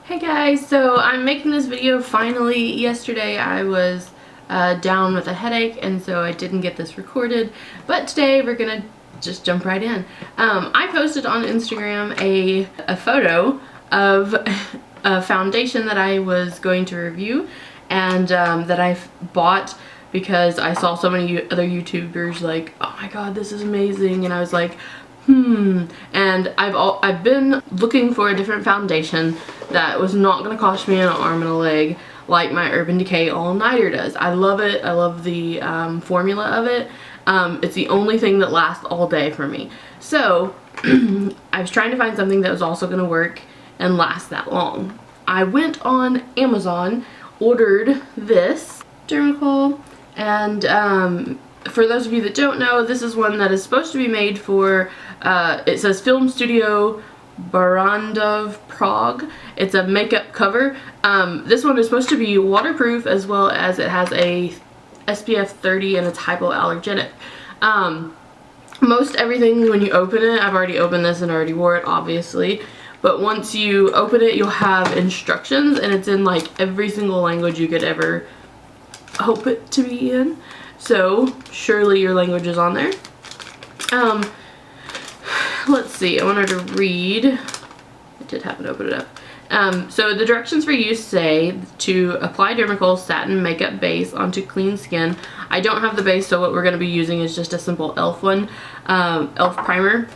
Hey guys, so I'm making this video finally. Yesterday I was down with a headache and so I didn't get this recorded, but today we're gonna just jump right in. I posted on Instagram a photo of a foundation that I was going to review and that I bought because I saw so many other YouTubers like, oh my god, this is amazing, and I was like, and I've been looking for a different foundation that was not going to cost me an arm and a leg like my Urban Decay all-nighter does. I love it. I love the formula of it. It's the only thing that lasts all day for me. So I was trying to find something that was also going to work and last that long. I went on Amazon, ordered this Dermacol, and for those of you that don't know, this is one that is supposed to be made for, it says Film Studio Barandov Prague. It's a makeup cover. This one is supposed to be waterproof as well as it has a SPF 30 and it's hypoallergenic. Most everything when you open it, I've already opened this and already wore it obviously, but once you open it you'll have instructions and it's in like every single language you could ever hope it to be in. So surely your language is on there. Let's see, I wanted to read. I did happen to open it up. So the directions for use say to apply Dermacol satin makeup base onto clean skin. I don't have the base, so what we're going to be using is just a simple e.l.f. one, e.l.f. primer.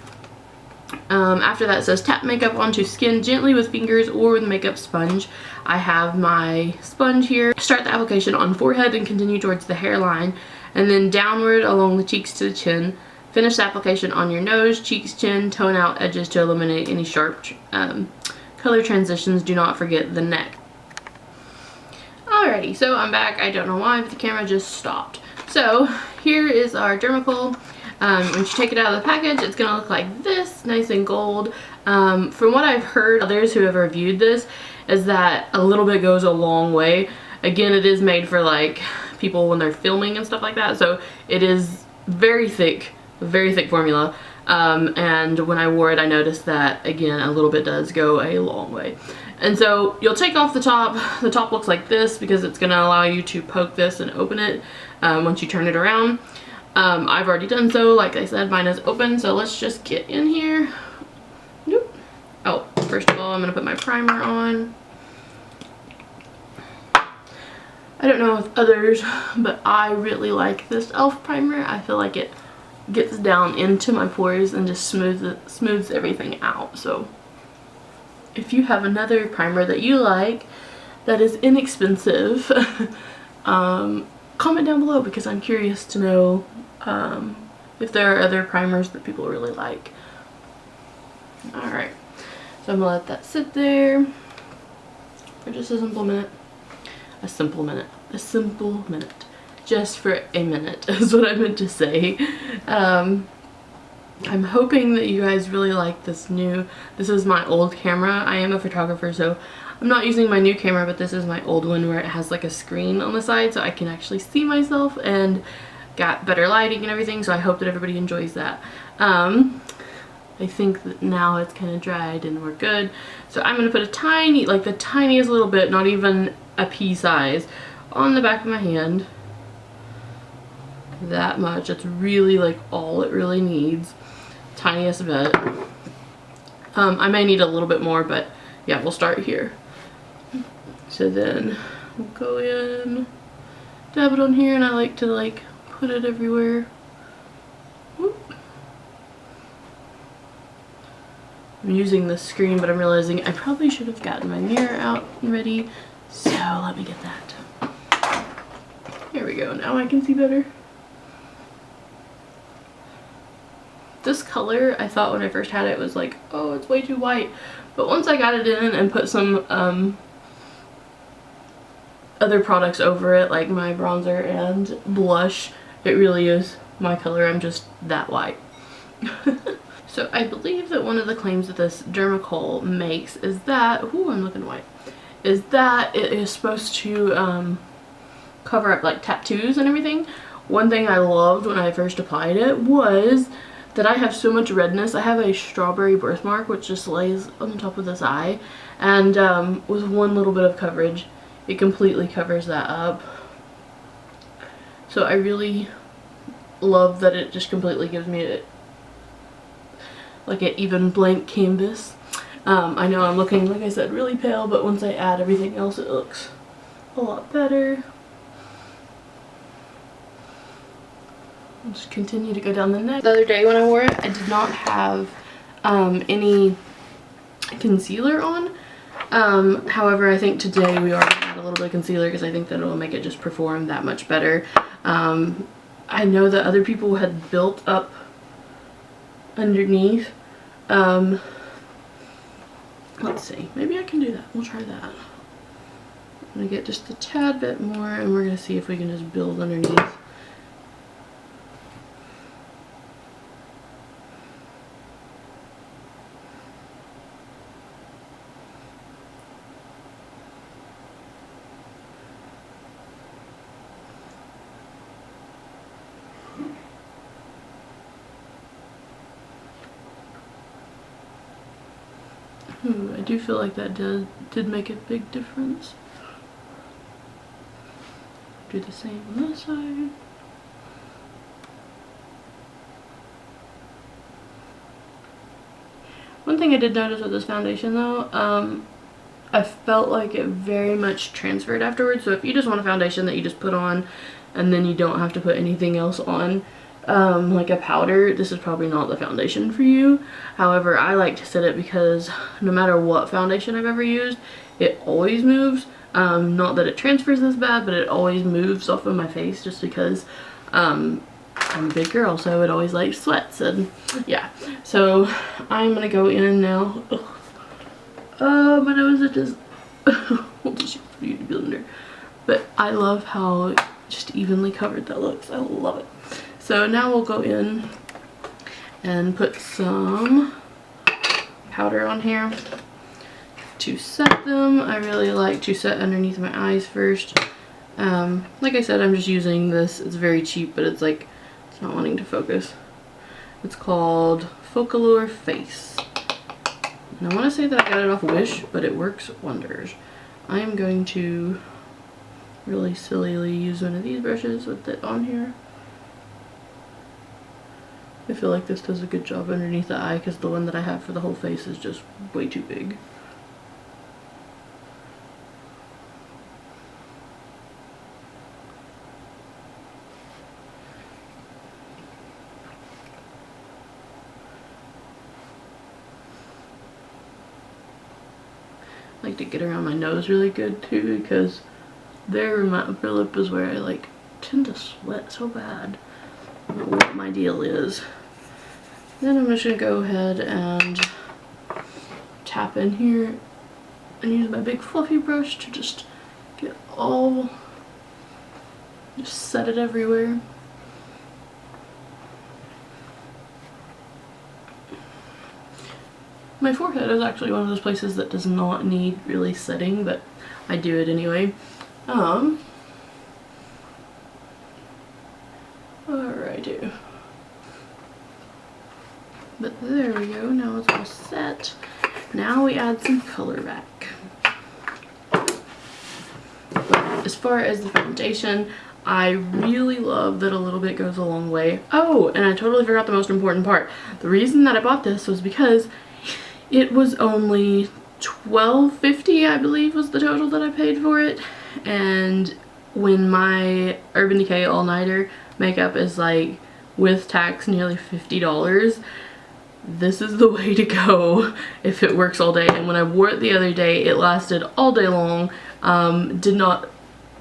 After that it says tap makeup onto skin gently with fingers or with a makeup sponge. I have my sponge here. Start the application on forehead and continue towards the hairline and then downward along the cheeks to the chin. Finish the application on your nose, cheeks, chin, tone out edges to eliminate any sharp color transitions. Do not forget the neck. Alrighty, so I'm back. I don't know why, but the camera just stopped. So here is our Dermacol. Once you take it out of the package, it's going to look like this, nice and gold. From what I've heard, others who have reviewed this, is that a little bit goes a long way. Again, it is made for like people when they're filming and stuff like that, so it is very thick formula. And when I wore it, I noticed that, again, a little bit does go a long way. And so you'll take off the top. The top looks like this because it's going to allow you to poke this and open it once you turn it around. I've already done so. Like I said, mine is open, so let's just get in here. Nope. Oh, first of all, I'm going to put my primer on. I don't know with others, but I really like this e.l.f. primer. I feel like it gets down into my pores and just smooths everything out. So if you have another primer that you like that is inexpensive, comment down below because I'm curious to know if there are other primers that people really like. Alright, so I'm gonna let that sit there for just a simple minute. A simple minute. Just for a minute is what I meant to say. I'm hoping that you guys really like this is my old camera. I am a photographer, so I'm not using my new camera, but this is my old one where it has like a screen on the side so I can actually see myself and got better lighting and everything, so I hope that everybody enjoys that. I think that now it's kind of dried and we're good. So I'm going to put a tiny, like the tiniest little bit, not even a pea size, on the back of my hand. That much. That's really like all it really needs. Tiniest bit. I may need a little bit more, but yeah, we'll start here. So then we'll go in, dab it on here, and I like to like put it everywhere. Whoop. I'm using the screen, but I'm realizing I probably should have gotten my mirror out and ready. So let me get that. There we go. Now I can see better. This color, I thought when I first had it was like, oh, it's way too white. But once I got it in and put some other products over it, like my bronzer and blush, it really is my color. I'm just that white. So I believe that one of the claims that this Dermacol makes is that, ooh, I'm looking white, is that it is supposed to cover up like tattoos and everything. One thing I loved when I first applied it was that I have so much redness. I have a strawberry birthmark which just lays on the top of this eye, and with one little bit of coverage it completely covers that up. So I really love that it just completely gives me like an even blank canvas. I know I'm looking, like I said, really pale, but once I add everything else it looks a lot better. I'll just continue to go down the neck. The other day when I wore it, I did not have any concealer on. However, I think today we are going to add a little bit of concealer because I think that it will make it just perform that much better. I know that other people had built up underneath. Let's see, maybe I can do that. We'll try that. I'm going to get just a tad bit more and we're going to see if we can just build underneath. Ooh, I do feel like that did make a big difference. Do the same on this side. One thing I did notice with this foundation though, I felt like it very much transferred afterwards. So if you just want a foundation that you just put on and then you don't have to put anything else on, like a powder, this is probably not the foundation for you. However, I like to set it because no matter what foundation I've ever used, it always moves. Not that it transfers this bad, but it always moves off of my face just because I'm a big girl, so it always like sweats and yeah. So I'm gonna go in now. My nose is just we'll just use the beauty blender. But I love how just evenly covered that looks. I love it. So now we'll go in and put some powder on here to set them. I really like to set underneath my eyes first. Like I said, I'm just using this. It's very cheap, but it's like, it's not wanting to focus. It's called Focalure Face. And I want to say that I got it off Wish, but it works wonders. I am going to really sillily use one of these brushes with it on here. I feel like this does a good job underneath the eye because the one that I have for the whole face is just way too big. I like to get around my nose really good too because there my upper lip is where I like tend to sweat so bad. I don't know what my deal is. Then I'm just gonna go ahead and tap in here and use my big fluffy brush to just get all, just set it everywhere. My forehead is actually one of those places that does not need really setting, but I do it anyway. Alrighty. But there we go, now it's all set. Now we add some color back. But as far as the foundation, I really love that a little bit goes a long way. Oh, and I totally forgot the most important part. The reason that I bought this was because it was only $12.50, I believe was the total that I paid for it. And when my Urban Decay all-nighter makeup is like, with tax, nearly $50, this is the way to go if it works all day. And when I wore it the other day, it lasted all day long, did not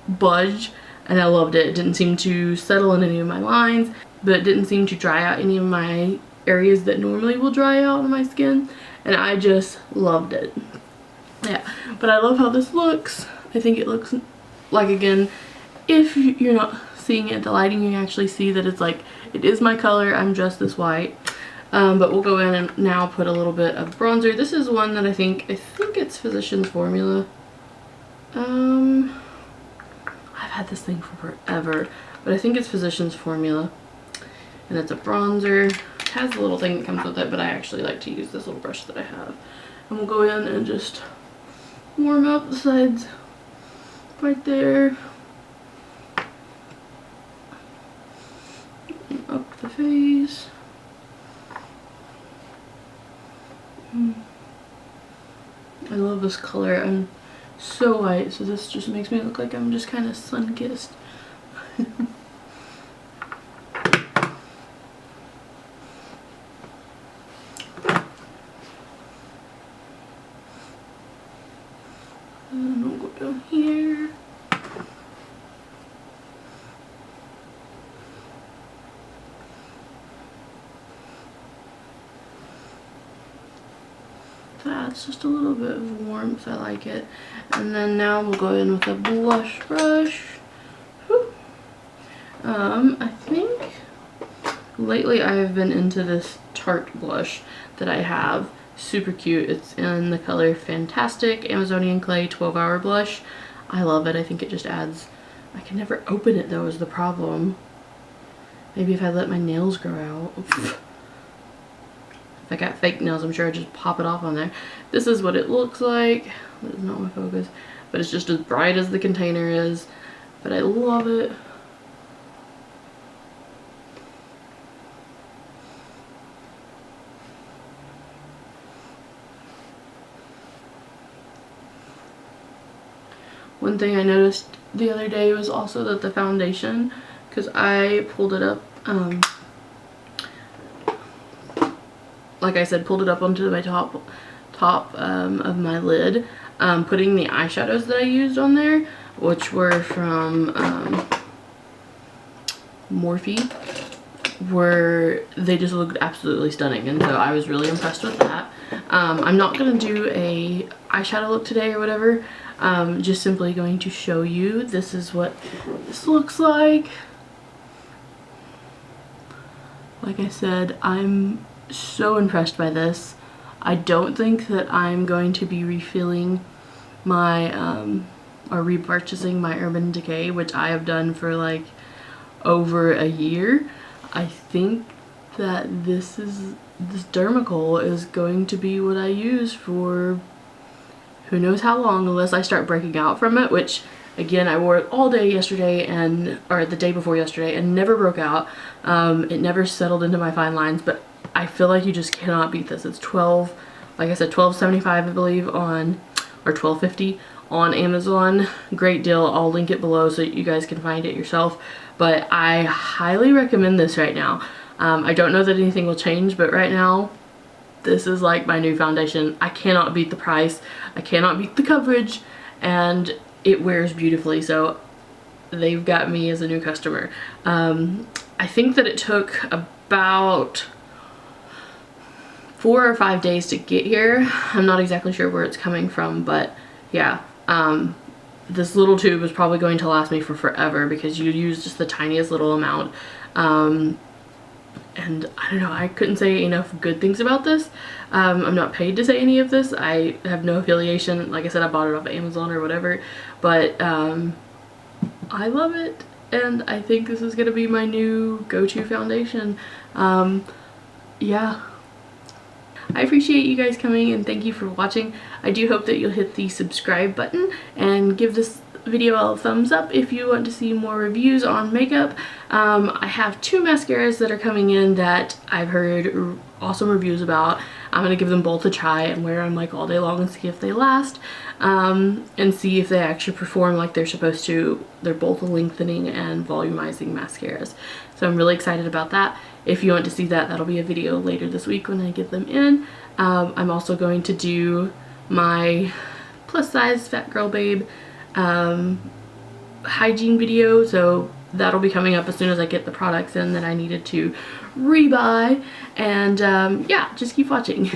budge, and I loved it. It didn't seem to settle in any of my lines, but it didn't seem to dry out any of my areas that normally will dry out on my skin, and I just loved it. Yeah, but I love how this looks. I think it looks like, again, if you're not seeing it, the lighting, you actually see that it's like, it is my color. I'm just this white. But we'll go in and now put a little bit of bronzer. This is one that I think it's Physicians Formula. I've had this thing for forever, but I think it's Physicians Formula. And it's a bronzer. It has a little thing that comes with it, but I actually like to use this little brush that I have. And we'll go in and just warm up the sides right there. And up the face. I love this color. I'm so white, so this just makes me look like I'm just kind of sun-kissed. And we'll go down here. That's just a little bit of warmth. I like it. And then now we'll go in with a blush brush. Whew. I think lately I've been into this Tarte blush that I have. Super cute. It's in the color Fantastic Amazonian Clay 12-Hour Blush. I love it. I think it just adds... I can never open it though is the problem. Maybe if I let my nails grow out. If I got fake nails, I'm sure I'd just pop it off on there. This is what it looks like. That is not my focus. But it's just as bright as the container is. But I love it. One thing I noticed the other day was also that the foundation, because I pulled it up, like I said, pulled it up onto my top of my lid, putting the eyeshadows that I used on there, which were from Morphe, they just looked absolutely stunning, and so I was really impressed with that. I'm not going to do a eyeshadow look today or whatever, just simply going to show you this is what this looks like. Like I said, I'm so impressed by this. I don't think that I'm going to be refilling my or repurchasing my Urban Decay, which I have done for like over a year. I think that this Dermacol is going to be what I use for who knows how long, unless I start breaking out from it, which again, I wore it all day yesterday or the day before yesterday and never broke out. It never settled into my fine lines, but I feel like you just cannot beat this. It's like I said, $12.75 I believe on, or $12.50 on Amazon. Great deal. I'll link it below so you guys can find it yourself. But I highly recommend this right now. I don't know that anything will change, but right now, this is like my new foundation. I cannot beat the price. I cannot beat the coverage, and it wears beautifully. So they've got me as a new customer. I think that it took about 4 or 5 days to get here. I'm not exactly sure where it's coming from, but yeah. This little tube is probably going to last me for forever because you use just the tiniest little amount. And I don't know, I couldn't say enough good things about this. I'm not paid to say any of this. I have no affiliation. Like I said, I bought it off of Amazon or whatever, but I love it, and I think this is gonna be my new go-to foundation. Yeah. I appreciate you guys coming, and thank you for watching. I do hope that you'll hit the subscribe button and give this video a thumbs up if you want to see more reviews on makeup. I have 2 mascaras that are coming in that I've heard awesome reviews about. I'm going to give them both a try and wear them like all day long and see if they last, and see if they actually perform like they're supposed to. They're both lengthening and volumizing mascaras, so I'm really excited about that. If you want to see that, that'll be a video later this week when I get them in. I'm also going to do my plus size Fat Girl Babe hygiene video, so that'll be coming up as soon as I get the products in that I needed to rebuy. And yeah, just keep watching.